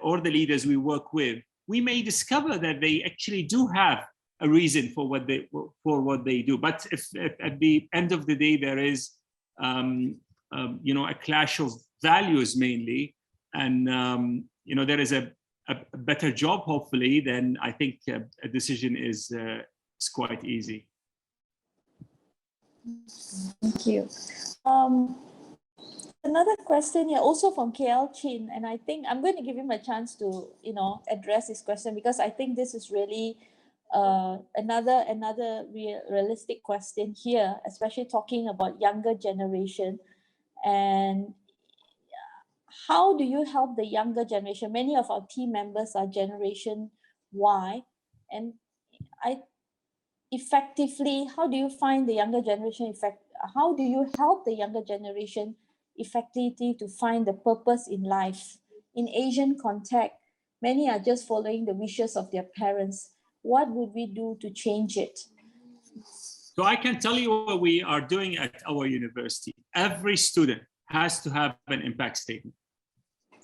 or the leaders we work with, we may discover that they actually do have a reason for what they do. But if at the end of the day there is a clash of values mainly, and there is a better job hopefully, then I think a decision is quite easy. Thank you. Another question here, also from KL Chin, and I think I'm going to give him a chance to address this question, because I think this is really another realistic question here, especially talking about younger generation. And how do you help the younger generation? Many of our team members are Generation Y, and effectively, how do you find the younger generation how do you help the younger generation effectively to find the purpose in life? In Asian context, many are just following the wishes of their parents. What would we do to change it? So I can tell you what we are doing at our university. Every student has to have an impact statement.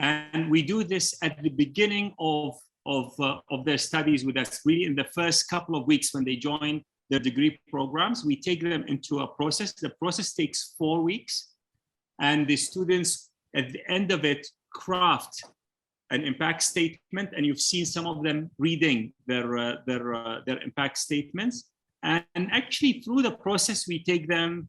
And we do this at the beginning of their studies with us. Really, in the first couple of weeks when they join their degree programs, we take them into a process. The process takes 4 weeks, and the students at the end of it craft an impact statement. And you've seen some of them reading their impact statements. And actually, through the process, we take them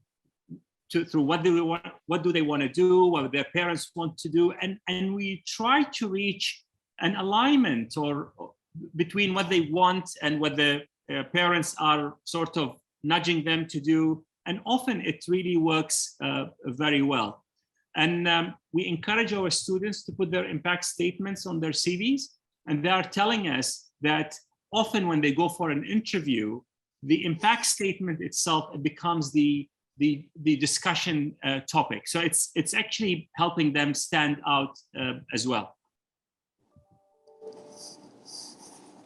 through what do they want to do, what their parents want to do, and we try to reach an alignment or between what they want and what the parents are sort of nudging them to do. And often it really works very well. And we encourage our students to put their impact statements on their CVs, and they are telling us that often when they go for an interview, the impact statement itself becomes the discussion topic. So it's actually helping them stand out as well.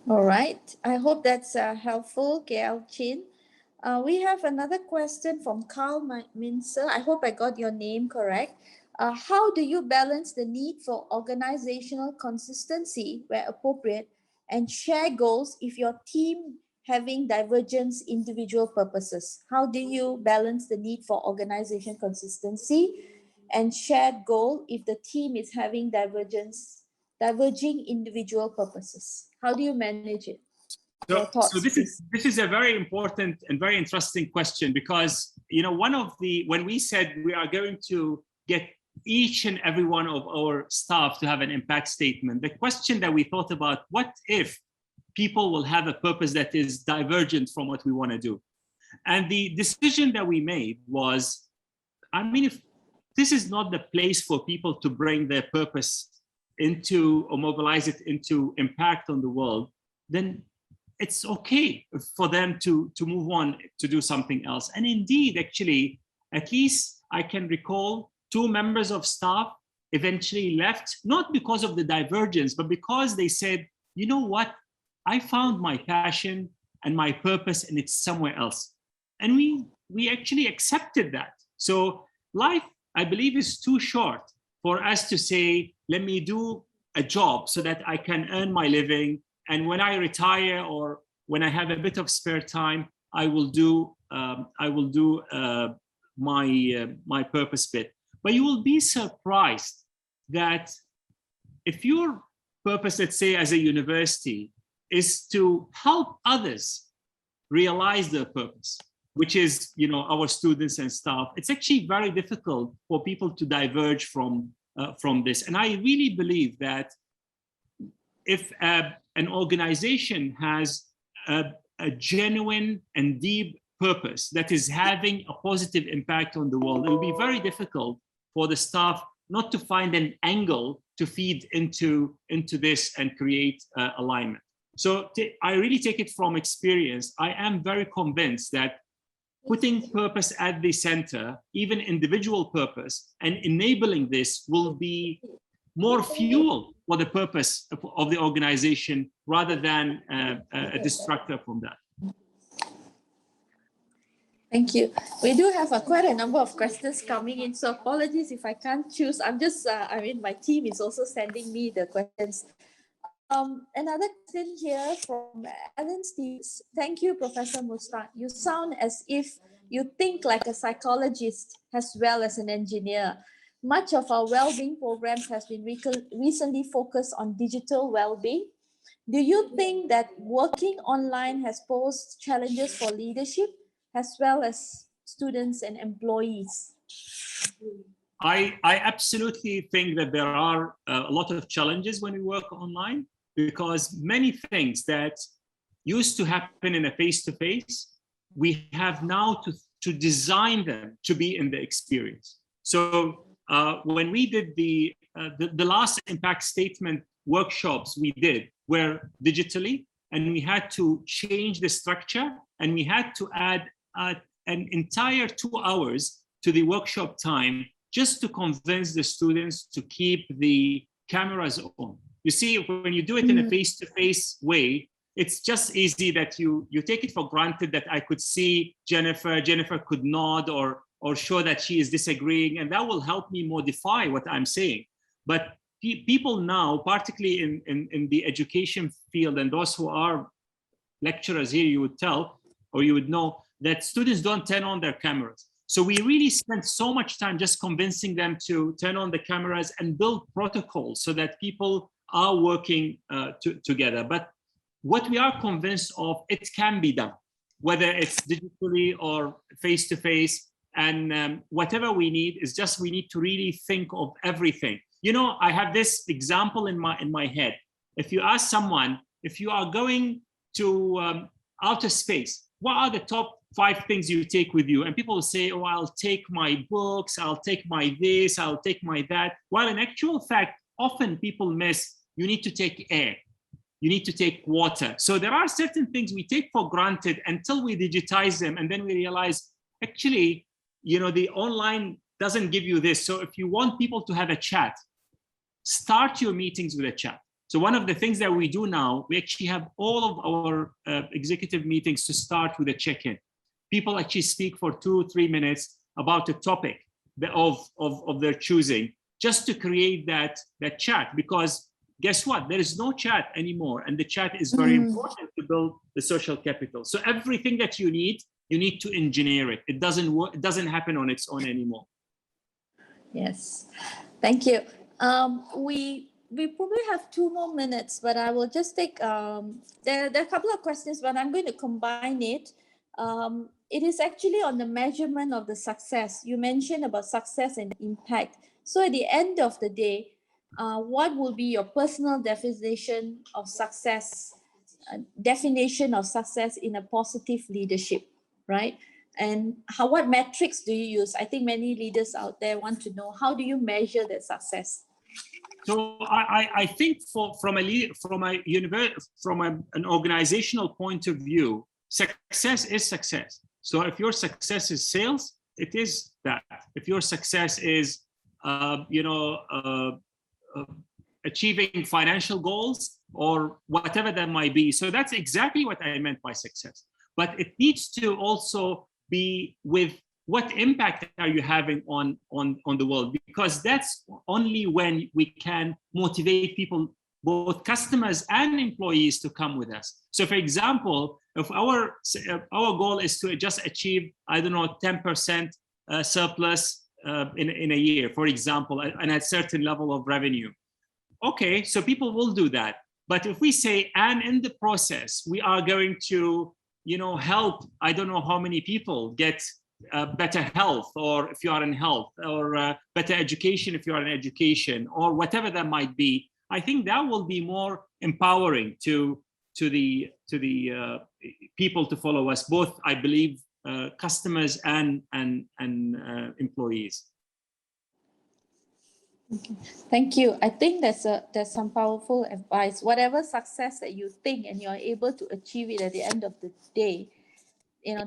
All right, I hope that's helpful, KL Chin. We have another question from Carl Minzer. I hope I got your name correct. How do you balance the need for organizational consistency where appropriate and share goals if your team having divergence individual purposes? How do you balance the need for organization consistency and shared goal if the team is having diverging individual purposes? How do you manage it? So this is a very important and very interesting question, because when we said we are going to get each and every one of our staff to have an impact statement, the question that we thought about, what if people will have a purpose that is divergent from what we want to do? And the decision that we made was, if this is not the place for people to bring their purpose into or mobilize it into impact on the world, then it's okay for them to move on to do something else. And indeed, actually, at least I can recall 2 members of staff eventually left, not because of the divergence, but because they said, you know what, I found my passion and my purpose and it's somewhere else. And we actually accepted that. So life, I believe, is too short for us to say, let me do a job so that I can earn my living. And when I retire or when I have a bit of spare time, I will do my purpose bit. But you will be surprised that if your purpose, let's say as a university, is to help others realize their purpose, which is, you know, our students and staff, it's actually very difficult for people to diverge from this. And I really believe that if an organization has a genuine and deep purpose that is having a positive impact on the world, it will be very difficult for the staff not to find an angle to feed into this and create alignment. So I really take it from experience. I am very convinced that putting purpose at the center, even individual purpose, and enabling this will be more fuel for the purpose of the organization rather than a distractor from that. Thank you. We do have quite a number of questions coming in, so apologies if I can't choose. I'm just, my team is also sending me the questions. Another question here from Alan Stevens. Thank you, Professor Mushtak. You sound as if you think like a psychologist as well as an engineer. Much of our well-being programs has been recently focused on digital well-being. Do you think that working online has posed challenges for leadership as well as students and employees? I absolutely think that there are a lot of challenges when we work online, because many things that used to happen in a face-to-face, we have now to design them to be in the experience. So when we did the last impact statement workshops we did were digitally, and we had to change the structure, and we had to add an entire 2 hours to the workshop time just to convince the students to keep the cameras on. You see, when you do it in a face-to-face way, it's just easy that you take it for granted that I could see Jennifer could nod or show that she is disagreeing, and that will help me modify what I'm saying. But people now, particularly in the education field, and those who are lecturers here, you would tell, or you would know, that students don't turn on their cameras. So we really spent so much time just convincing them to turn on the cameras and build protocols so that people are working together. But what we are convinced of, it can be done, whether it's digitally or face-to-face. And whatever we need is just, we need to really think of everything. You know, I have this example in my head. If you ask someone, if you are going to outer space, what are the top 5 things you take with you? And people will say, oh, I'll take my books, I'll take my this, I'll take my that. While in actual fact, often people miss, you need to take air, you need to take water. So there are certain things we take for granted until we digitize them. And then we realize, actually, you know, the online doesn't give you this. So if you want people to have a chat, start your meetings with a chat. So one of the things that we do now, we actually have all of our executive meetings to start with a check-in. People actually speak for 2-3 minutes about a topic of their choosing, just to create that chat. Because guess what? There is no chat anymore, and the chat is very important to build the social capital. So everything that you need to engineer it. It doesn't work. It doesn't happen on its own anymore. Yes, thank you. We probably have 2 more minutes, but I will just take, there are a couple of questions, but I'm going to combine it. It is actually on the measurement of the success. You mentioned about success and impact. So at the end of the day, what will be your personal definition of success in a positive leadership, right? And what metrics do you use? I think many leaders out there want to know, how do you measure that success? So I think from an organizational point of view, success is success. So if your success is sales, it is that. If your success is achieving financial goals or whatever that might be, so that's exactly what I meant by success. But it needs to also be with what impact are you having on the world? Because that's only when we can motivate people, both customers and employees, to come with us. So for example, if our goal is to just achieve, I don't know, 10% surplus in a year, for example, and at a certain level of revenue. Okay, so people will do that. But if we say, and in the process, we are going to, help, I don't know how many people get better health, or if you are in health, or better education if you are in education, or whatever that might be, I think that will be more empowering to the people to follow us, both, I believe, customers and employees. Okay. Thank you. I think there's some powerful advice. Whatever success that you think and you're able to achieve it at the end of the day,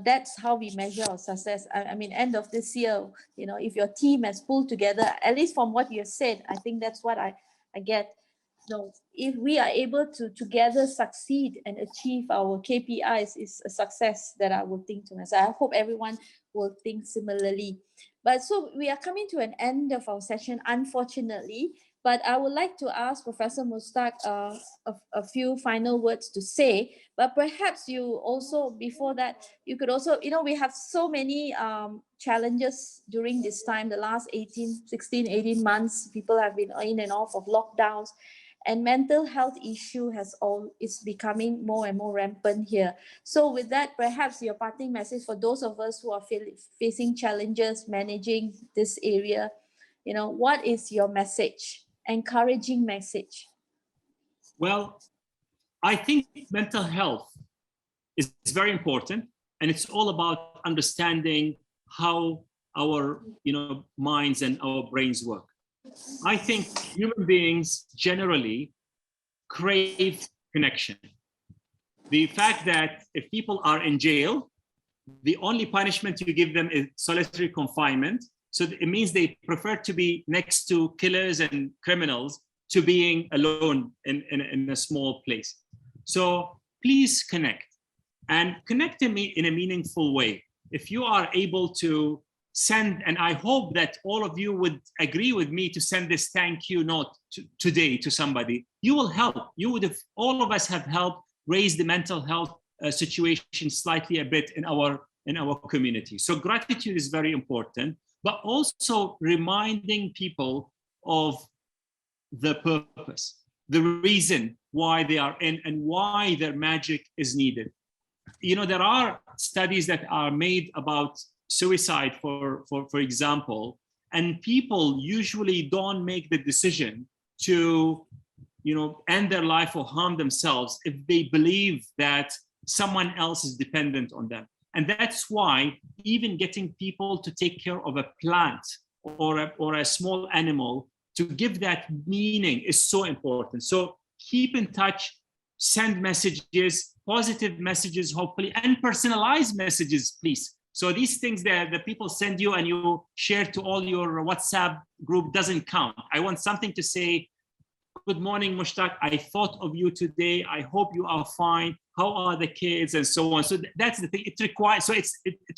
that's how we measure our success. I mean, end of this year, if your team has pulled together, at least from what you have said, I think that's what I get. If we are able to together succeed and achieve our KPIs, is a success that I would think to myself. I hope everyone will think similarly. But so we are coming to an end of our session, unfortunately. But I would like to ask Professor Mushtak a few final words to say. But perhaps you also, before that, you could also, we have so many challenges during this time, the last 16, 18 months, people have been in and off of lockdowns. And mental health issue is becoming more and more rampant here. So with that, perhaps your parting message for those of us who are facing challenges managing this area, what is your message, encouraging message? Well, I think mental health is very important, and it's all about understanding how our minds and our brains work. I think human beings generally crave connection. The fact that if people are in jail, the only punishment you give them is solitary confinement. So it means they prefer to be next to killers and criminals to being alone in a small place. So please connect, and connect to me in a meaningful way. If you are able to send, and I hope that all of you would agree with me to send this thank you note today to somebody, you will help. All of us have helped raise the mental health situation slightly a bit in our community. So gratitude is very important, but also reminding people of the purpose, the reason why they are in, and why their magic is needed. There are studies that are made about suicide, for example, and people usually don't make the decision to end their life or harm themselves if they believe that someone else is dependent on them. And that's why even getting people to take care of a plant or a small animal, to give that meaning, is so important. So keep in touch, send messages, positive messages, hopefully, and personalized messages, please. So these things that the people send you and you share to all your WhatsApp group doesn't count. I want something to say, good morning, Mushtak, I thought of you today. I hope you are fine. How are the kids, and so on. So that's the thing. It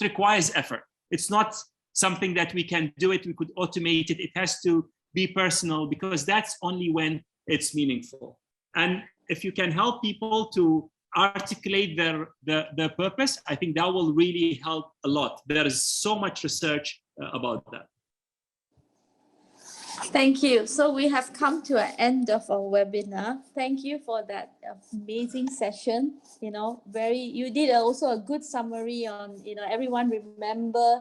requires effort. It's not something that we can do it. We could automate it. It has to be personal, because that's only when it's meaningful. And if you can help people to articulate their purpose, I think that will really help a lot. There is so much research about that. Thank you. So we have come to an end of our webinar. Thank you for that amazing session. You did also a good summary on, everyone remember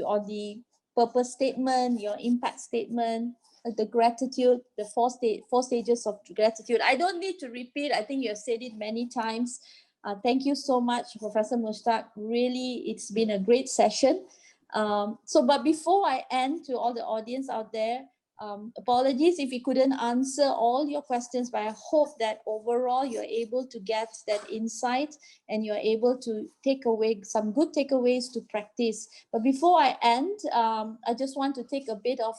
on the purpose statement, your impact statement, the gratitude, the four stages of gratitude. I don't need to repeat. I think you have said it many times. Thank you so much, Professor Mushtak. Really, it's been a great session. But before I end, to all the audience out there, apologies if we couldn't answer all your questions, but I hope that overall you're able to get that insight and you're able to take away some good takeaways to practice. But before I end, I just want to take a bit of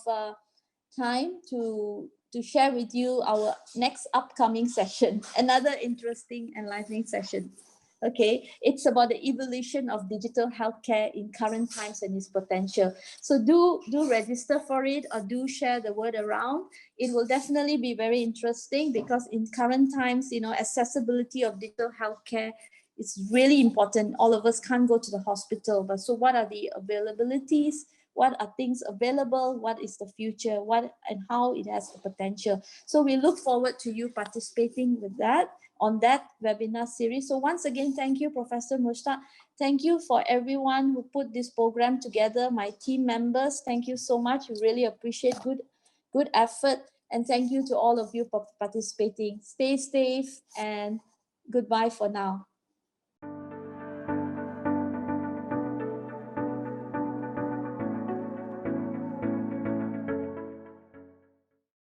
time to share with you our next upcoming session, another interesting, enlightening session. Okay, it's about the evolution of digital healthcare in current times and its potential. So do register for it, or do share the word around. It will definitely be very interesting, because in current times, accessibility of digital healthcare is really important. All of us can't go to the hospital, but so what are the availabilities? What are things available? What is the future? What and how it has the potential? So we look forward to you participating with that on that webinar series. So once again, thank you, Professor Mushtak. Thank you for everyone who put this program together, my team members. Thank you so much. We really appreciate good effort. And thank you to all of you for participating. Stay safe and goodbye for now.